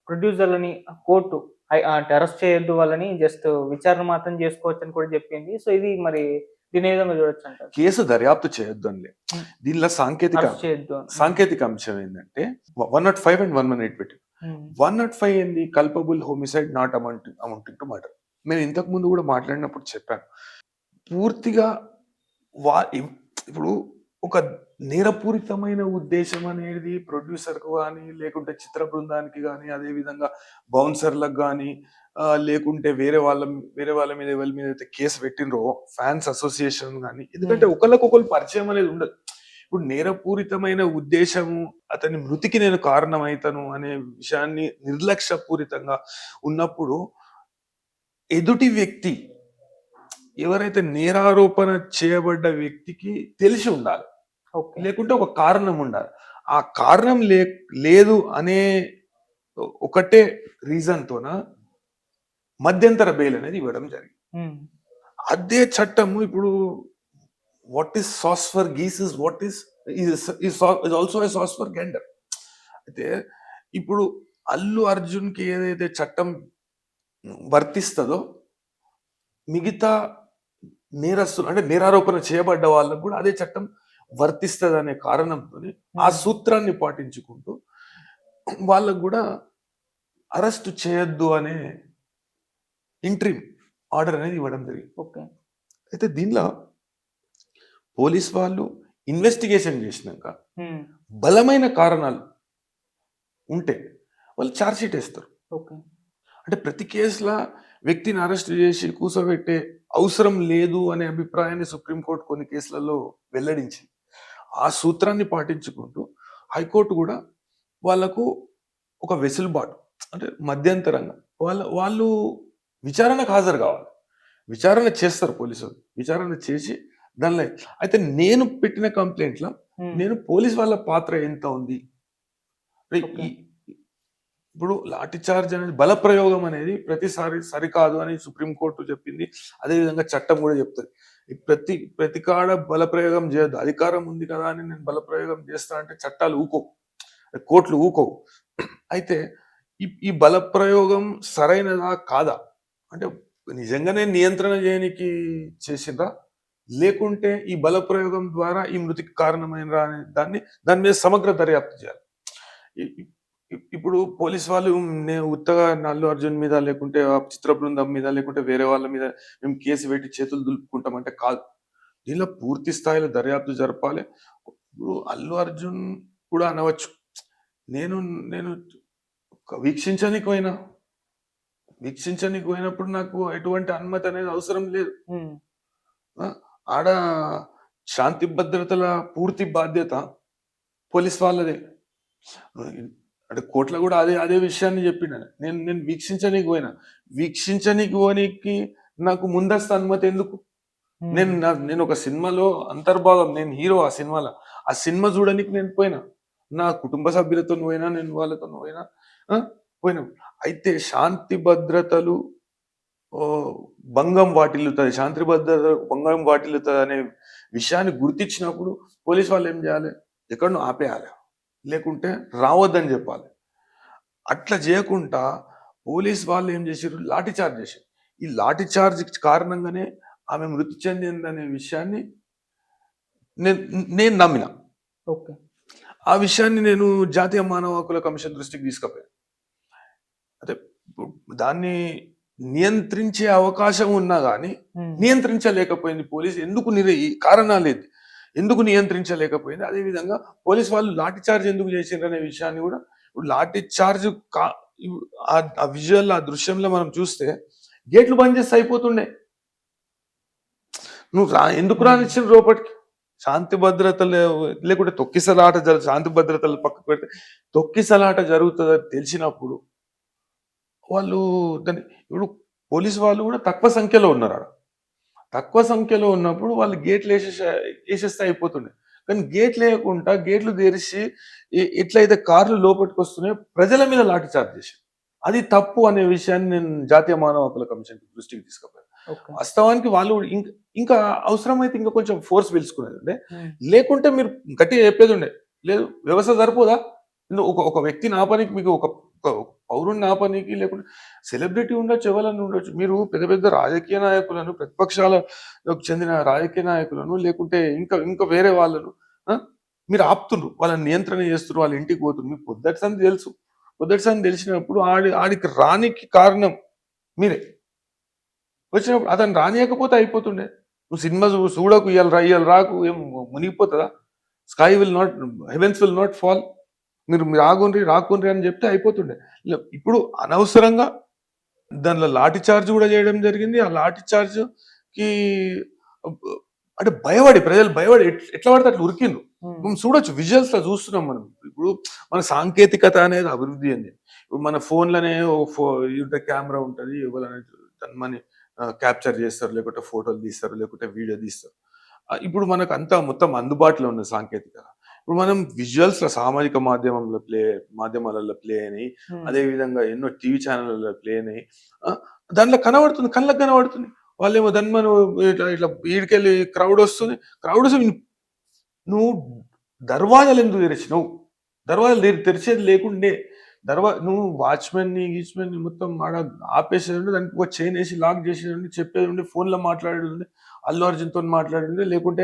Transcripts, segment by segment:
ప్రొడ్యూసర్‌లని court అంటే arrest చేయొద్దు వాళ్ళని జస్ట్ విచారణ మాత్రం చేసుకోవచ్చని కూడా చెప్పింది. సో, ఇది మరి దీన్ని ఏ విధంగా చూడొచ్చంటారు? కేసు దర్యాప్తు చేయొద్దండి. హ్మ్. దీనిలో అరెస్ట్ చేయొద్దు అని. సాంకేతిక అంశం ఏంటంటే 105 అండ్ 118 పెట్టారు. హ్మ్. 105 ఏంది? Culpable homicide not amounting to murder. నేను ఇంతకు ముందు కూడా మాట్లాడినప్పుడు చెప్పాను. పూర్తిగా ఇప్పుడు ఒక నేరపూరితమైన ఉద్దేశం అనేది ప్రొడ్యూసర్‌కు గాని, లేకుంటే చిత్ర బృందానికి గాని, అదే విధంగా బౌన్సర్‌లకు గాని, లేకుంటే వేరే వాళ్ళ మీద ఎవరి మీద అయితే కేసు పెట్టిండ్రో ఫ్యాన్స్ అసోసియేషన్ గాని, ఎందుకంటే ఒకళ్ళకొకళ్ళు పరిచయం అనేది ఉండదు. ఇప్పుడు నేరపూరితమైన ఉద్దేశము అతని మృతికి నేను కారణమైతను అనే విషయాన్ని నిర్లక్ష్యపూరితంగా ఉన్నప్పుడు ఎదుటి వ్యక్తి ఎవరైతే నేరారోపణ చేయబడ్డ వ్యక్తికి తెలిసి ఉండాలి. ఓకే. లేకుంటే ఒక కారణం ఉండాలి. ఆ కారణం లేదు అనే ఒకటే రీజన్‌తోన మధ్యంతర బెయిల్ అనేది ఇవ్వడం జరిగింది. హ్మ్. అదే చట్టము ఇప్పుడు what is sauce for geese is what is also a sauce for gander. అయితే ఇప్పుడు అల్లు అర్జున్‌కి ఏదైతే చట్టం వర్తిస్తదో మిగతా నేరస్తులు అంటే నేరారోపణ చేయబడ్డ వాళ్ళకు కూడా అదే చట్టం వర్తిస్తదనే కారణంతోని ఆ సూత్రాన్ని పాటించుకుంటూ వాళ్ళకు కూడా అరెస్ట్ చేయొద్దు అనే ఇంట్రీమ్ ఆర్డర్ అనేది ఇవ్వడం జరిగింది. ఓకే. అయితే దీనిలో పోలీస్ వాళ్ళు ఇన్వెస్టిగేషన్ చేసినాక బలమైన కారణాలు ఉంటే వాళ్ళు ఛార్జ్ షీట్ వేస్తారు. ఓకే. అంటే ప్రతి కేసులో వ్యక్తిని అరెస్ట్ చేసి కూర్చోబెట్టే అవసరం లేదు అనే అభిప్రాయాన్ని సుప్రీంకోర్టు కొన్ని కేసులలో వెల్లడించింది. ఆ సూత్రాన్ని పాటించుకుంటూ హైకోర్టు కూడా వాళ్లకు ఒక వెసులుబాటు అంటే మధ్యంతరంగా వాళ్ళు విచారణకు హాజరు కావాలి. విచారణ చేస్తారు పోలీసులు. విచారణ చేసి దానిలో అయితే నేను పెట్టిన కంప్లైంట్లో నేను పోలీస్ వాళ్ళ పాత్ర ఎంత ఉంది, ఇప్పుడు లాఠీ చార్జ్ అనేది బల ప్రయోగం అనేది ప్రతిసారి సరికాదు అని సుప్రీంకోర్టు చెప్పింది. అదేవిధంగా చట్టం కూడా చెప్తుంది. ప్రతి కాడ బల ప్రయోగం చేయొద్దు. అధికారం ఉంది కదా అని నేను బల ప్రయోగం చేస్తా అంటే చట్టాలు ఊకోవు, కోర్టులు ఊకోవు. అయితే ఈ బల ప్రయోగం సరైనదా కాదా అంటే నిజంగానే నియంత్రణ చేయడానికి చేసిందా, లేకుంటే ఈ బల ప్రయోగం ద్వారా ఈ మృతికి కారణమైనరా అనే దాని మీద సమగ్ర దర్యాప్తు చేయాలి. ఇప్పుడు పోలీస్ వాళ్ళు నేను ఉత్తగా అల్లు అర్జున్ మీద లేకుంటే చిత్ర బృందం మీద లేకుంటే వేరే వాళ్ళ మీద మేము కేసు పెట్టి చేతులు దులుపుకుంటామంటే కాదు. దీనిలో పూర్తి స్థాయిలో దర్యాప్తు జరపాలి. ఇప్పుడు అల్లు అర్జున్ కూడా అనవచ్చు, నేను వీక్షించడానికి పోయినప్పుడు నాకు ఎటువంటి అనుమతి అనేది అవసరం లేదు. ఆడ శాంతి భద్రతల పూర్తి బాధ్యత పోలీస్ వాళ్ళదే. అంటే కోర్టులో కూడా అదే విషయాన్ని చెప్పిండు. నేను వీక్షించనీకి పోనీకి నాకు ముందస్తు అనుమతి ఎందుకు? నేను ఒక సినిమాలో అంతర్భాగం, నేను హీరో ఆ సినిమాలో. ఆ సినిమా చూడడానికి నేను పోయినా, నా కుటుంబ సభ్యులతో పోయినా, నేను వాళ్ళతో పోయినా. అయితే శాంతి భద్రతలు భంగం వాటిల్లుతుంది, శాంతి భద్రత భంగం వాటిల్లుతుంది అనే విషయాన్ని గుర్తించినప్పుడు పోలీస్ వాళ్ళు ఏం చేయాలి? ఎక్కడో ఆపేయాలి, లేకుంటే రావద్దని చెప్పాలి. అట్లా చేయకుండా పోలీస్ వాళ్ళు ఏం చేశారు? లాఠీ చార్జ్ చేశారు. ఈ లాఠీ చార్జ్ కారణంగానే ఆమె మృతి చెందిందనే విషయాన్ని నేను నమ్మిన. ఓకే. ఆ విషయాన్ని నేను జాతీయ మానవ హక్కుల కమిషన్ దృష్టికి తీసుకుపోయాను. అంటే దాన్ని నియంత్రించే అవకాశం ఉన్నా కానీ నియంత్రించలేకపోయింది పోలీసు. ఎందుకు నియంత్రించలేకపోయింది? అదేవిధంగా పోలీస్ వాళ్ళు లాఠీ చార్జ్ ఎందుకు చేసిండ్రు అనే విషయాన్ని కూడా, లాఠీ చార్జ్ ఆ విజువల్, ఆ దృశ్యంలో మనం చూస్తే గేట్లు బంద్ చేస్తే అయిపోతుండే. నువ్వు ఎందుకు రానిచ్చిన లోపలికి? శాంతి భద్రతలు లేకుంటే తొక్కిసలాట శాంతి భద్రతలు పక్కకు పెడితే తొక్కిసలాట జరుగుతుందని తెలిసినప్పుడు వాళ్ళు ఇప్పుడు పోలీసు వాళ్ళు కూడా తక్కువ సంఖ్యలో ఉన్నారు. తక్కువ సంఖ్యలో ఉన్నప్పుడు వాళ్ళు గేట్లు వేసేస్తే అయిపోతుండే. కానీ గేట్లు వేయకుండా గేట్లు తెరిచి ఎట్లయితే కార్లు లోపలికి వస్తున్నాయో ప్రజల మీద లాఠీ చార్జ్ చేశారు. అది తప్పు అనే విషయాన్ని నేను జాతీయ మానవ హక్కుల కమిషన్ దృష్టికి తీసుకుపోయాను. వాస్తవానికి వాళ్ళు ఇంకా అవసరమైతే ఇంకా కొంచెం ఫోర్స్ పిలుచుకునేది ఉండే, లేకుంటే మీరు గట్టిగా చెప్పేది ఉండే. లేదు వ్యవస్థ సరిపోదా? ఒక వ్యక్తిని ఆపడానికి మీకు ఒక ఒక పౌరుడిని ఆపనీకి లేకుంటే సెలబ్రిటీ ఉండొచ్చు, ఎవరన్నా ఉండొచ్చు. మీరు పెద్ద పెద్ద రాజకీయ నాయకులను, ప్రతిపక్షాలకు చెందిన రాజకీయ నాయకులను లేకుంటే ఇంకా ఇంకా వేరే వాళ్ళను మీరు ఆపుతుండ్రు, వాళ్ళని నియంత్రణ చేస్తున్నారు, వాళ్ళ ఇంటికి పోతున్నారు. మీకు పొద్దటి సంది తెలుసు. పొద్దటి సంది తెలిసినప్పుడు ఆడికి రానికి కారణం మీరే. వచ్చినప్పుడు అతను రానియకపోతే అయిపోతుండే. నువ్వు సినిమా చూడకు, ఇవాళ రాకు, ఏం మునిగిపోతుందా? Sky will not, heavens will not fall. మీరు రాకుండ్రి అని చెప్తే అయిపోతుండే. ఇప్పుడు అనవసరంగా దానిలో లాఠీ చార్జ్ కూడా చేయడం జరిగింది. ఆ లాఠీ చార్జ్ కి అంటే ప్రజలు భయపడి ఎట్లా పడితే అట్లా ఉరికిండ్రు. మనం చూడొచ్చు, విజువల్స్ లో చూస్తున్నాం మనం. ఇప్పుడు మన సాంకేతికత అనేది అభివృద్ధి అంది. ఇప్పుడు మన ఫోన్లోనే కెమెరా ఉంటుంది, ఎవరైనా క్యాప్చర్ చేస్తారు, లేకుంటే ఫోటోలు తీస్తారు, లేకుంటే వీడియో తీస్తారు. ఇప్పుడు మనకు అంతా మొత్తం అందుబాటులో ఉన్న సాంకేతికత. ఇప్పుడు మనం విజువల్స్ లో సామాజిక మాధ్యమాలలో ప్లే అయినాయి, అదే విధంగా ఎన్నో టీవీ ఛానళ్ళలో ప్లే అయినాయి. దాంట్లో కనబడుతుంది, కళ్ళకు కనబడుతుంది. వాళ్ళేమో దాన్ని మనం ఇట్లా ఇట్లా ఈడికెళ్ళి క్రౌడ్ వస్తుంది. నువ్వు దర్వాజాలు ఎందుకు తెరిచినావు? దర్వాజాలు తెరిచేది లేకుండే నువ్వు గీచ్మెన్ని మొత్తం ఆడ ఆపేసేది, దానికి ఒక చైన్ వేసి లాక్ చేసేది, చెప్పేది ఉండి, ఫోన్లో మాట్లాడేది ఉండే, అల్లు అర్జున్తో మాట్లాడింది, లేకుంటే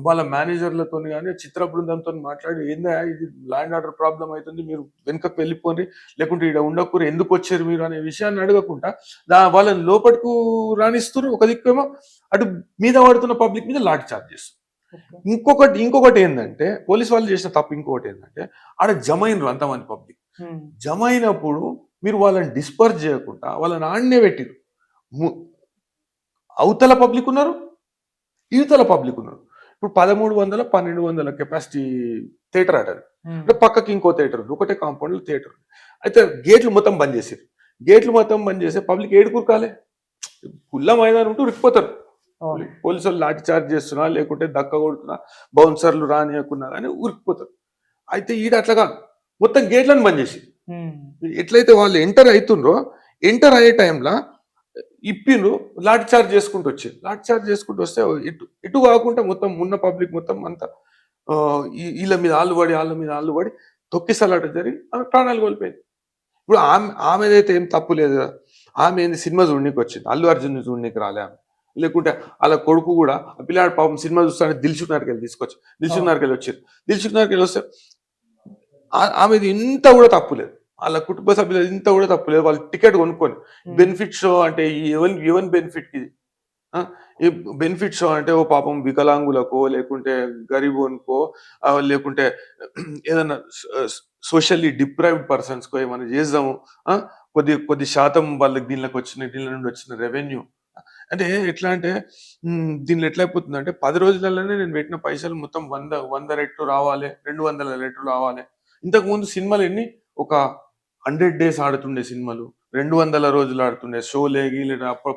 వాళ్ళ మేనేజర్లతో కానీ చిత్ర బృందంతో మాట్లాడి, ఏందా ఇది ల్యాండ్ ఆర్డర్ ప్రాబ్లం అవుతుంది, మీరు వెనుకకు వెళ్ళిపోండి, లేకుంటే ఇక్కడ ఉండకూరు, ఎందుకు వచ్చారు మీరు అనే విషయాన్ని అడగకుండా వాళ్ళని లోపలికి రాణిస్తున్నారు. ఒక దిక్కేమో అటు మీద పడుతున్న పబ్లిక్ మీద లాఠీ చార్జ్ చేస్తారు. ఇంకొకటి ఏంటంటే, పోలీస్ వాళ్ళు చేసిన తప్పు ఇంకొకటి ఏంటంటే, ఆడ జమ అయినరు అంతమంది పబ్లిక్. జమ అయినప్పుడు మీరు వాళ్ళని డిస్పర్స్ చేయకుండా వాళ్ళని ఆడనే పెట్టిరు. అవతల పబ్లిక్ ఉన్నారు, యువతల పబ్లిక్ ఉన్నారు. ఇప్పుడు 1300, 1200 కెపాసిటీ థియేటర్ ఆటది. అంటే పక్కకి ఇంకో థియేటర్ ఉంది, ఒకటే కాంపౌండ్ లో థియేటర్ ఉంది. అయితే గేట్లు మొత్తం బంద్ చేసారు. గేట్లు మొత్తం బంద్ చేస్తే పబ్లిక్ ఏడుకురకాలే, కుల్ల మైదానం ఉంటూ రిక్కిపోతారు. పోలీసు వాళ్ళు లాఠీ చార్జ్ చేస్తున్నా, లేకుంటే దక్క కొడుతున్నా, బౌన్సర్లు రానియకున్నా కానీ ఉరికిపోతారు. అయితే ఈడ అట్లా మొత్తం గేట్లను బంద్ చేసి, ఎట్లయితే వాళ్ళు ఎంటర్ అవుతుండ్రో, ఎంటర్ అయ్యే టైంలో ఇప్పిండ్రు, లాఠీ చార్జ్ చేసుకుంటూ వచ్చారు. లాఠీ చార్జ్ చేసుకుంటూ వస్తే ఇటు కాకుండా మొత్తం ఉన్న పబ్లిక్ మొత్తం అంతా వీళ్ళ మీద ఆళ్ళు పడి తొక్కిసలాట జరిగి ఆమె ప్రాణాలు కోల్పోయింది. ఇప్పుడు ఆమెదైతే ఏం తప్పు లేదు కదా. ఆమె ఏంది సినిమా చూడనీకి వచ్చింది, అల్లు అర్జున్ చూడనీకి రాలే ఆమె. లేకుంటే వాళ్ళ కొడుకు కూడా పిల్లాడు పాపం సినిమా చూస్తానే దిల్సుఖ్నగర్కి వెళ్ళి తీసుకొచ్చి దిల్సుఖ్నగర్కి వచ్చారు. దిల్సుఖ్నగర్కి వెళ్ళి వస్తే ఆమెది ఇంత కూడా తప్పులేదు, వాళ్ళ కుటుంబ సభ్యులు ఇంత కూడా తప్పులేదు. వాళ్ళు టికెట్ కొనుక్కొని బెనిఫిట్ షో అంటే ఈవెన్ బెనిఫిట్ కి ఈ బెనిఫిట్ షో అంటే ఓ పాపం వికలాంగులకో, లేకుంటే గరీబోన్కో, లేకుంటే ఏదన్నా సోషల్లీ డిప్రైవ్డ్ పర్సన్స్ కో ఏమైనా చేద్దాము, కొద్ది శాతం వాళ్ళకి దీనిలో నుండి వచ్చిన రెవెన్యూ అంటే ఎట్లా అంటే, దీనిలో ఎట్లా అయిపోతుంది అంటే 10 రోజులలోనే నేను పెట్టిన పైసలు మొత్తం 100 రెట్లు రావాలి, 200 రెట్లు రావాలి. ఇంతకు ముందు సినిమాలు ఎన్ని, ఒక 100 days ఆడుతుండే సినిమాలు, 200 రోజులు ఆడుతుండే షోలేగి, లేదా అప్పుడు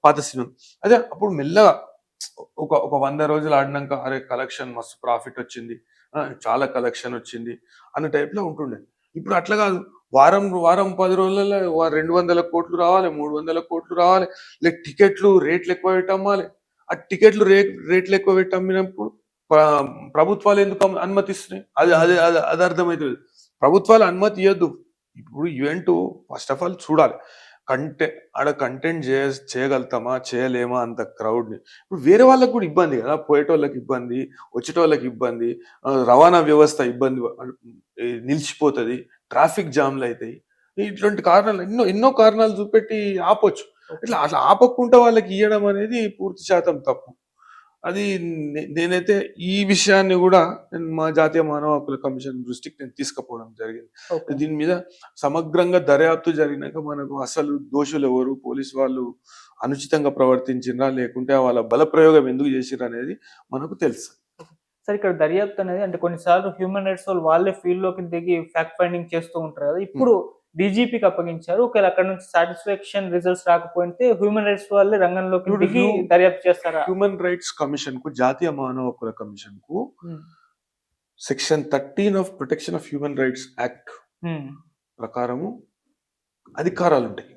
పాత సినిమా. అదే అప్పుడు మెల్లగా ఒక 100 రోజులు ఆడినాక అరే కలెక్షన్ మస్తు ప్రాఫిట్ వచ్చింది, చాలా కలెక్షన్ వచ్చింది అన్న టైప్లో ఉంటుండే. ఇప్పుడు అట్లా కాదు, వారం 10 రోజులలో 200 కోట్లు రావాలి, 300 కోట్లు రావాలి, లేక టికెట్లు రేట్లు ఎక్కువ పెట్టి అమ్మాలి. ఆ టికెట్లు రేట్లు ఎక్కువ పెట్టి అమ్మినప్పుడు ప్రభుత్వాలు ఎందుకు అనుమతిస్తున్నాయి? అది అర్థమవుతుంది. ప్రభుత్వాలు అనుమతి ఇవ్వద్దు. ఇప్పుడు ఈవెంట్ ఫస్ట్ ఆఫ్ ఆల్ చూడాలి, ఆడ కంటెంట్ చేయగలుగుతామా, చేయలేమా అంత క్రౌడ్ని. ఇప్పుడు వేరే వాళ్ళకి కూడా ఇబ్బంది కదా, పోయేటోళ్ళకి ఇబ్బంది, వచ్చేటోళ్ళకి ఇబ్బంది, రవాణా వ్యవస్థ ఇబ్బంది నిలిచిపోతుంది, ట్రాఫిక్ జామ్లు అవుతాయి. ఇట్లాంటి కారణాలు ఎన్నో కారణాలు చూపెట్టి ఆపొచ్చు. అట్లా ఆపకుండా వాళ్ళకి ఇవ్వడం అనేది పూర్తి శాతం తప్పు. అది నేనైతే ఈ విషయాన్ని కూడా మా జాతీయ మానవ హక్కుల కమిషన్ దృష్టికి నేను తీసుకుపోవడం జరిగింది. దీని మీద సమగ్రంగా దర్యాప్తు జరిగినాక మనకు అసలు దోషులు ఎవరు, పోలీసు వాళ్ళు అనుచితంగా ప్రవర్తించినా, లేకుంటే వాళ్ళ బల ప్రయోగం ఎందుకు చేసిర్రు అనేది మనకు తెలుసు. సార్, ఇక్కడ దర్యాప్తు అనేది అంటే కొన్నిసార్లు హ్యూమన్ రైట్స్ వాళ్ళు వాళ్ళే ఫీల్డ్ లోకి దిగి ఫ్యాక్ట్ ఫైండింగ్ చేస్తూ ఉంటారు కదా. ఇప్పుడు డీజీపీకి అప్పగించారు, ఒకవేళ అక్కడ నుంచి సాటిస్ఫాక్షన్ రిజల్ట్స్ రాకపోతే హ్యూమన్ రైట్స్ వాళ్ళే రంగంలోకి దిగి దర్యాప్తు చేస్తారా? హ్యూమన్ రైట్స్ కమిషన్ కు, జాతీయ మానవ హక్కుల కమిషన్ కు section 13 of protection of human rights act ప్రకారము అధికారాలు ఉంటాయి.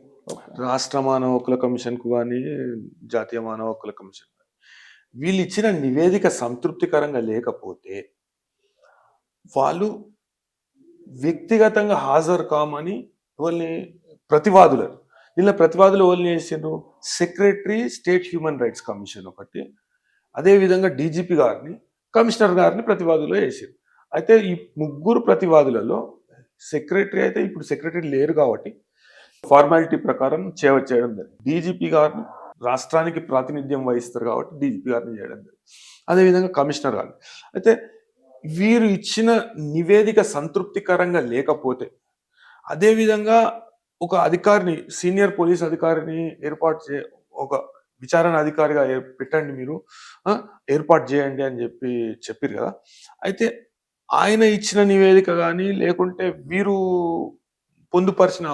రాష్ట్ర మానవ హక్కుల కమిషన్ కు కానీ, జాతీయ మానవ హక్కుల కమిషన్ వీళ్ళు ఇచ్చిన నివేదిక సంతృప్తికరంగా లేకపోతే వాళ్ళు వ్యక్తిగతంగా హాజరు కామని వాళ్ళని ప్రతివాదులు దీనిలో ప్రతివాదులు వాళ్ళని చేసిండ్రు secretary state human rights commission ఒకటి, అదేవిధంగా డీజీపీ గారిని, కమిషనర్ గారిని ప్రతివాదులు వేసారు. అయితే ఈ ముగ్గురు ప్రతివాదులలో సెక్రటరీ అయితే ఇప్పుడు సెక్రటరీ లేరు కాబట్టి ఫార్మాలిటీ ప్రకారం చేయడం జరిగింది. డీజీపీ గారిని రాష్ట్రానికి ప్రాతినిధ్యం వహిస్తారు కాబట్టి డీజీపీ గారిని చేయడం జరిగింది. అదేవిధంగా కమిషనర్ గారిని. అయితే వీరు ఇచ్చిన నివేదిక సంతృప్తికరంగా లేకపోతే అదేవిధంగా ఒక అధికారిని సీనియర్ పోలీస్ అధికారిని ఏర్పాటు ఒక విచారణ అధికారిగా పెట్టండి మీరు, ఏర్పాటు చేయండి అని చెప్పారు కదా. అయితే ఆయన ఇచ్చిన నివేదిక కానీ లేకుంటే వీరు పొందుపరిచిన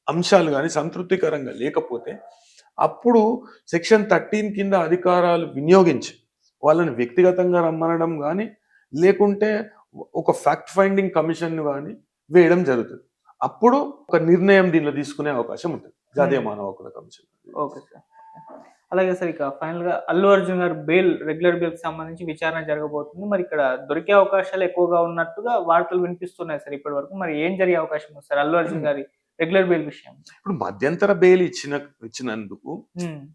అంశాలు కానీ సంతృప్తికరంగా లేకపోతే అప్పుడు సెక్షన్ 13 కింద అధికారాలు వినియోగించి వాళ్ళని వ్యక్తిగతంగా రమ్మనడం కానీ లేకుంటే ఒక ఫ్యాక్ట్ ఫైండింగ్ కమిషన్ కానీ వేయడం జరుగుతుంది. అప్పుడు ఒక నిర్ణయం దీనిలో తీసుకునే అవకాశం ఉంటుంది జాతీయ మానవ హక్కుల కమిషన్. Okay sir. అలాగే సార్, ఇక ఫైనల్ గా అల్లు అర్జున్ గారు రెగ్యులర్ బెయిల్ కి సంబంధించి విచారణ జరగబోతుంది. మరి ఇక్కడ దొరికే అవకాశాలు ఎక్కువగా ఉన్నట్టుగా వార్తలు వినిపిస్తున్నాయి సార్ ఇప్పటి వరకు. మరి ఏం జరిగే అవకాశం ఉంది సార్ అల్లు అర్జున్ గారి రెగ్యులర్ బెయిల్ విషయం? ఇప్పుడు మధ్యంతర బెయిల్ ఇచ్చినందుకు